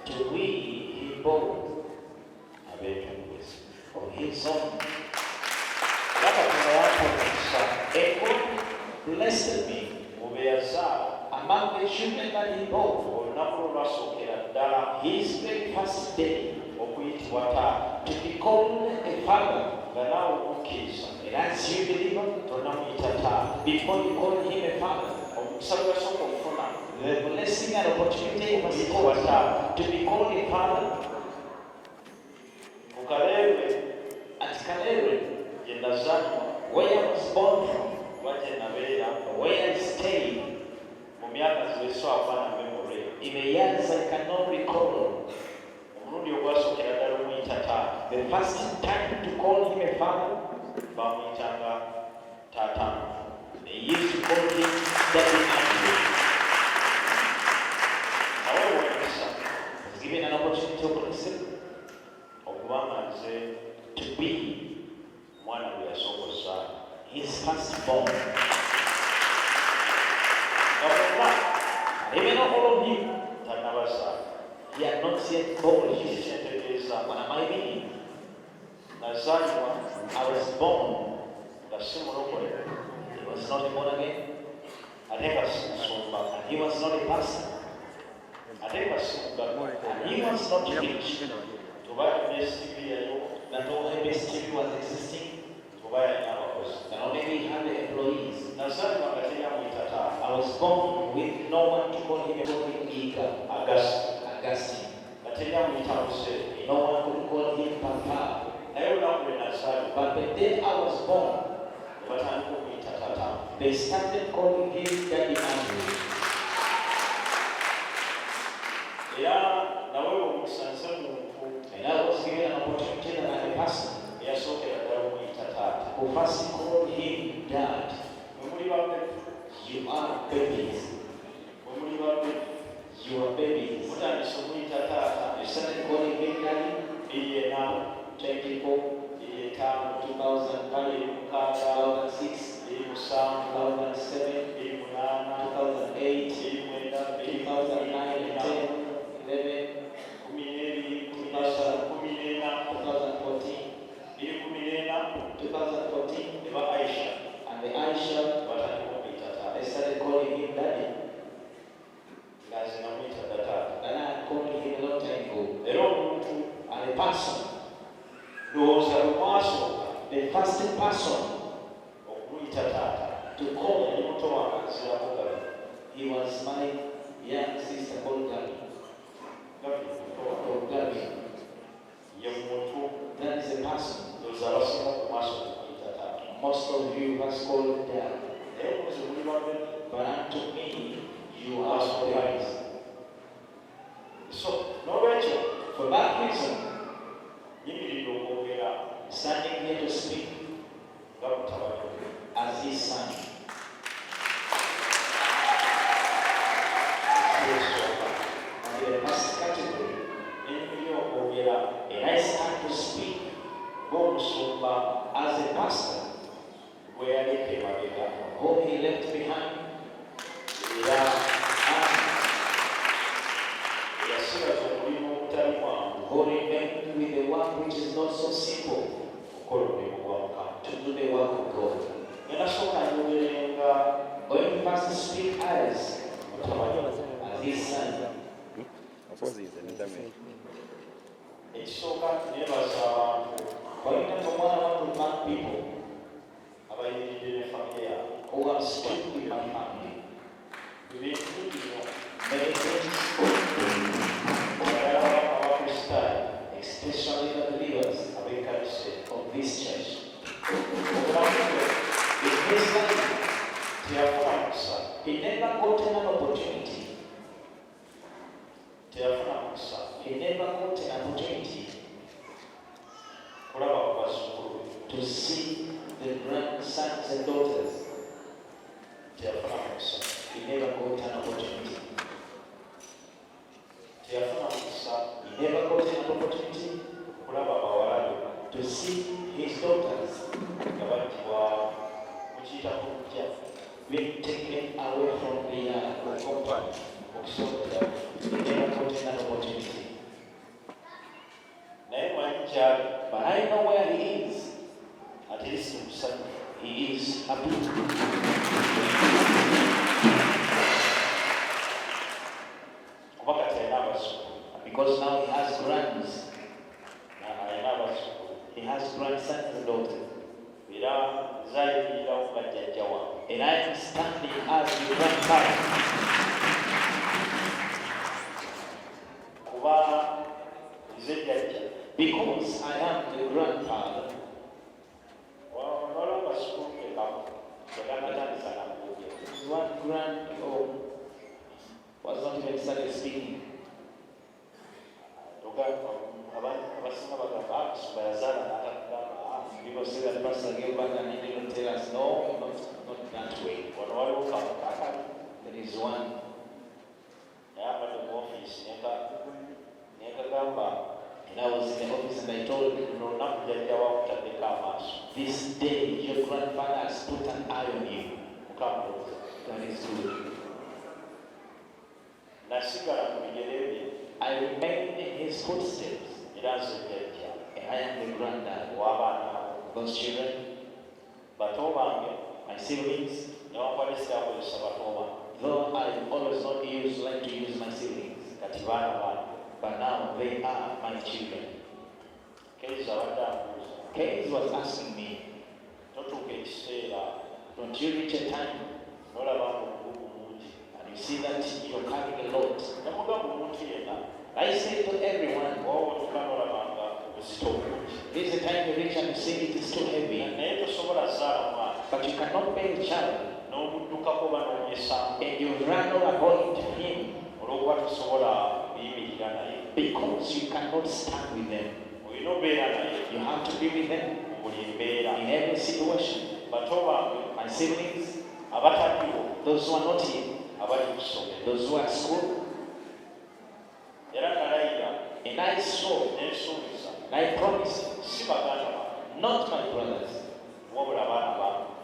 To we he bore of his own. And God blessed me among the children that he bore. His very first day to be called a father. And as you believe, before you call him a father, the blessing and opportunity was to be called a father. At Kalere, where I was born from, where I stayed, in the years I cannot recall. The first time to call him a father, they used to call him Daddy Andrew. However, I was given an opportunity to listen, to be one of their son, his firstborn. Even all of him, he had not yet born his What am I meaning? I was born. He was not born again. And he was not a pastor. And he was not rich. That all MSTV was existing. And only we had the employees. I was born with no one to call him Yiga, Augustine. No one could call him Papa. But the day I was born, they started calling him Daddy Andrew. And I was given an opportunity that I'm a person who first called him Dad. You are babies. You are babies. You started calling him Daddy. 24, 2005, 2006, 2007, 2008, 2009, 10, 11, 2014, and the Aisha, they started calling him Daddy. And I called him a long time ago. And the person, the first person to call, he was my young sister called Gabi. That is a person. Most of you has called Dad. But unto me, you are surprised. So, no Rachel, for that reason, standing here to speak as his son. And in the first category, and I stand to speak as a pastor, whom he left behind. Who remained with the work which is not so simple, to do the work of God. When we first speak as his son, people who are still with my family, many things, especially the believers of this church. In his life, he never got an opportunity. He never got an opportunity to see the grandsons and daughters. He never got an opportunity. He never got an opportunity to see his daughters being taken away from the company. but I know where he is. At least he is happy. Because now he has grands. He has grandsons and daughters. And I am standing as the grandfather. Because I am the grandfather. One grand was not even started speaking. People say that Pastor gave back and he didn't tell us, no, not that way. There is one. And I was in the office and I told him, this day your grandfather has put an eye on you. That is good. I remain in his footsteps. And I am the granddad of those children. My siblings. Though I always not like to use my siblings. But now they are my children. Case was asking me, don't you reach a time and you see that you're carrying a lot? I say to everyone, this is the time you reach and you see it is too heavy. But you cannot bear a child and you run or avoid him because you cannot stand with them. You have to be with them in every situation. My siblings, those who are not here, those who are at school, and I saw, and I promised, not my brothers,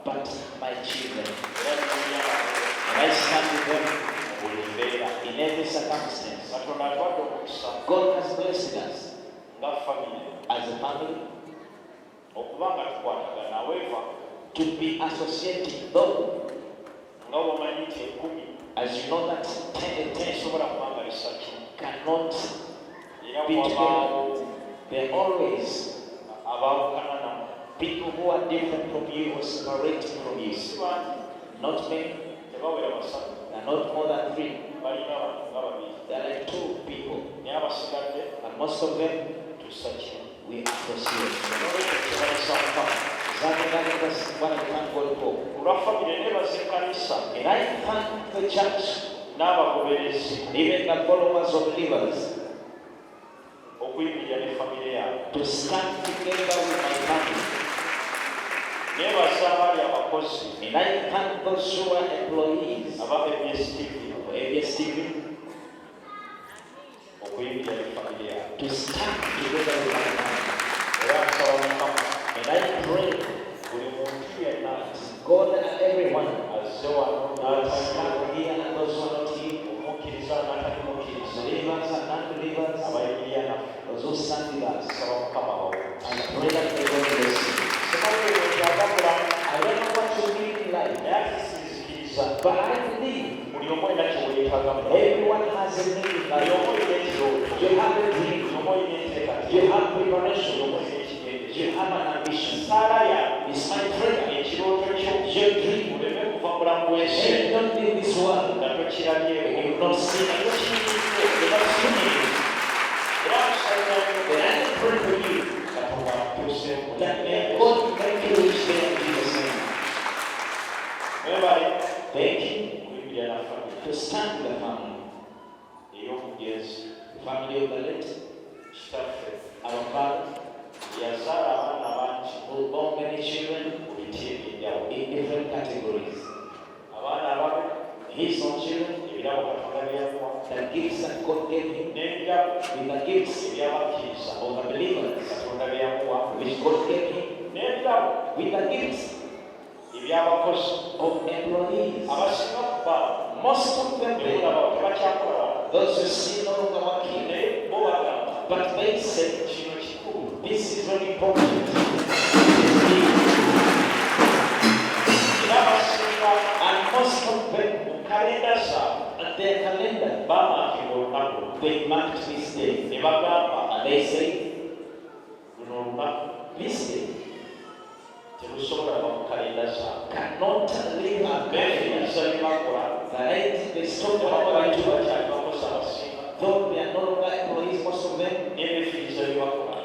but my children. And I stand with them in every circumstance. God has blessed us as a family to be associated, though, as you know that 10 cannot be together. They're always people who are different from you or separated from you. Not many. There are not more than 3. There are like 2 people. And most of them, we associate. That's what I thank God for. And I thank the church, even the followers of believers, to stand together with my family. And I thank those who are employees of ABS TV to stand together with my family. And I pray God and everyone that stand here and those who are not here, believers and non-believers, those who stand with us, I pray that they will bless you. I don't know what you need in life, but I believe everyone has a need in life. You have a dream, you have preparation, you have an ambition. It's my prayer. Your dream and don't leave this world. You will not see it. You will not see it. And I pray for you that may God make you reach there in Jesus' name. Thank you to stand with the family. The family of the late, our father, who born many children in different categories. His own children, the gifts that God gave him, with the gifts of the believers, which God gave him, with the gifts of employees. Most of them, those who see no longer working, but they say, This is very important. And most of them calendars and their calendar, they marked this day. And they say, this day, cannot live a benefit. They stop the though they are no longer employees, most of them,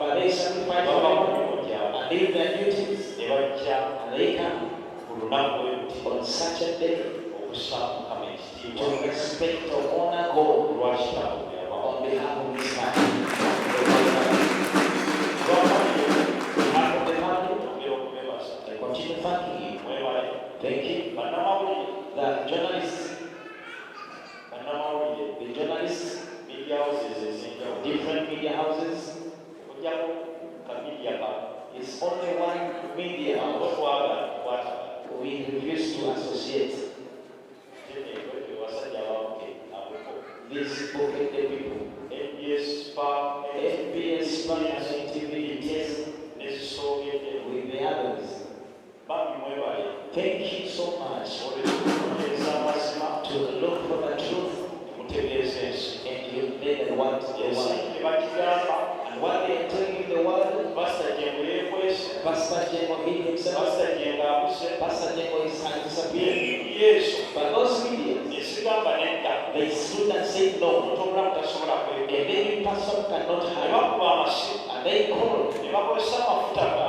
but they sacrifice and leave their duties, and they come on such a day to respect or honor God on behalf of His family. I continue thanking you. Thank you. The journalists, different media houses, it's only one media house we refuse to associate. These pocket people, FBS, and TV, with the others. Thank you so much to look for the truth and you made the word to the world. And what they are telling in the world, Pastor Jjengo hid himself. Pastor Jjengo is disappearing. But those media, they stood and said no. A living person cannot hide. And they called.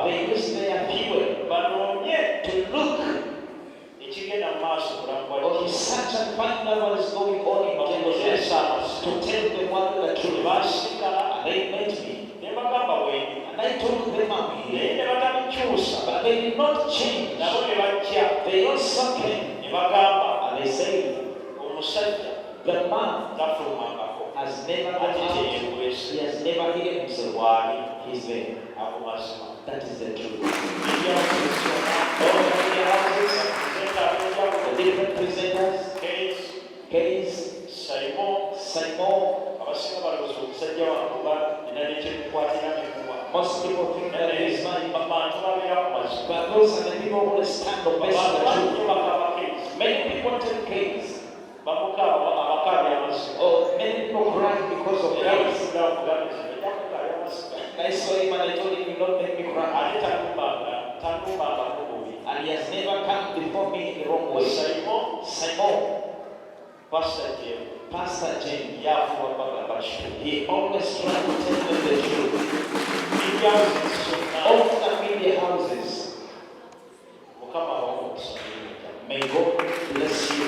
They used their people to look or research and find out what is going on in Bangladesh, to tell the world the truth. And they met me. And I told them I'm here. But they did not change. They also came. And they said, the man has never got out. He has never hidden himself. He's there. That is the truth. The different presenters, Case, Simon, most people think that it is mine, but those are the people who stand on the truth. Many people take Case. Oh, many people cry because of Case. I saw him and I told him, you don't make me cry. And he has never come before me in the wrong way. Simon, Pastor Jjengo, he always tried to tell them the truth. All the media houses, may God bless you.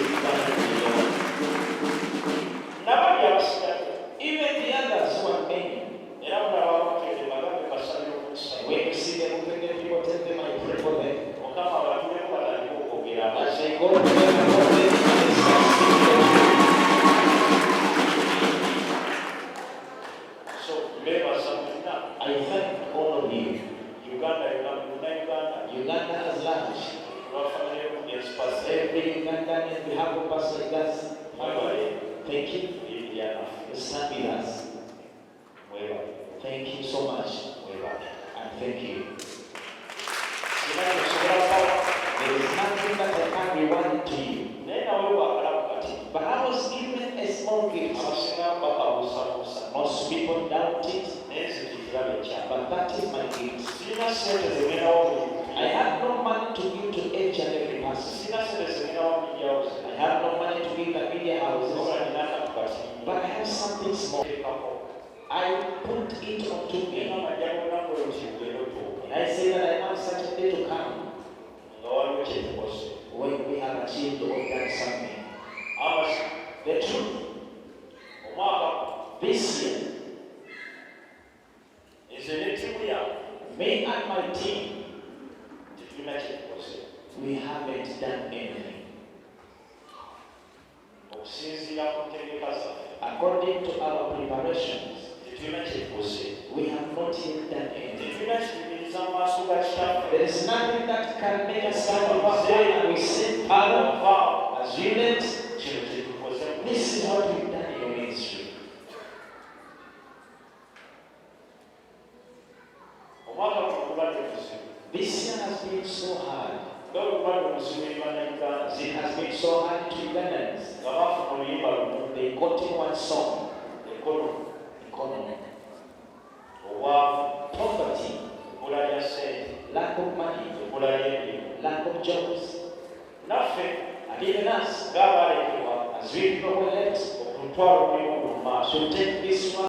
Even the others who are many, when you see them offended people, tell them I pray for them. I say, God, so I thank all of you. Uganda has launched. Every Ugandan in behalf of Pastor Yiga's family, thank you. Stand with us. Thank you so much. And thank you. There is nothing that I can reward to you. But I was given a small gift. Most people doubt it. But that is my gift. I have no money to give to each and every person. I have no money to give the media houses. But I have something small. I put it onto me. And I say that I have such a day to come when we have achieved or done something. The truth, this year, me and my team, we haven't done anything. According to our preparations, we have not yet done anything. There is nothing that can make us stand up and we say, Father, as units, this is what we've done in your ministry. This year has been so hard. It has been so hard to Ugandans. They got in one song, economy. Poverty, lack of money, lack of jobs. Nothing. And even us, as we go ahead, should take this one.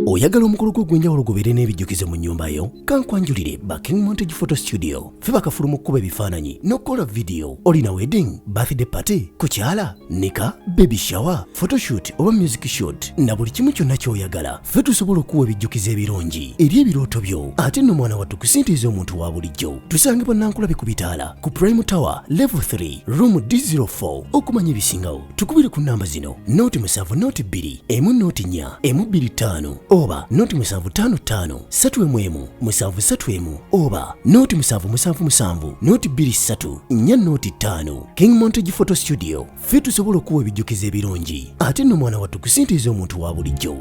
Oyagala omukolo gw'enjawulo gubeere n'ebijjukize mu nnyumba yo kankwanjulire King Montage Photo Studio ffe bakafuluma okukuba ebifaananyi n'okukola video. Olina wedding, birthday party, kukyala, nika, baby shower, photoshoot oba music shoot na buli kimu kyonna ky'oyagala ffe tusobola okuwa ebijjukize ebirungi eri ebirooto byo ate nno mwana wattu kusintiiza omuntu wa bulijjo. Tusangibwa Nankulabe ku Bitaala ku Prime Tower Level 3 Room D04. Okumanya ebisingawo tukubire ku namba zino: noti 7 noti 2 emu noti 4 emu 25 oba noti 755 3 731 oba noti 777 noti 23 4 noti 5. King Montage Photo Studio ffe tusobola okuwa ebijjukize ebirungi ate nno mwana wattu kusintiiza omuntu wa bulijjo.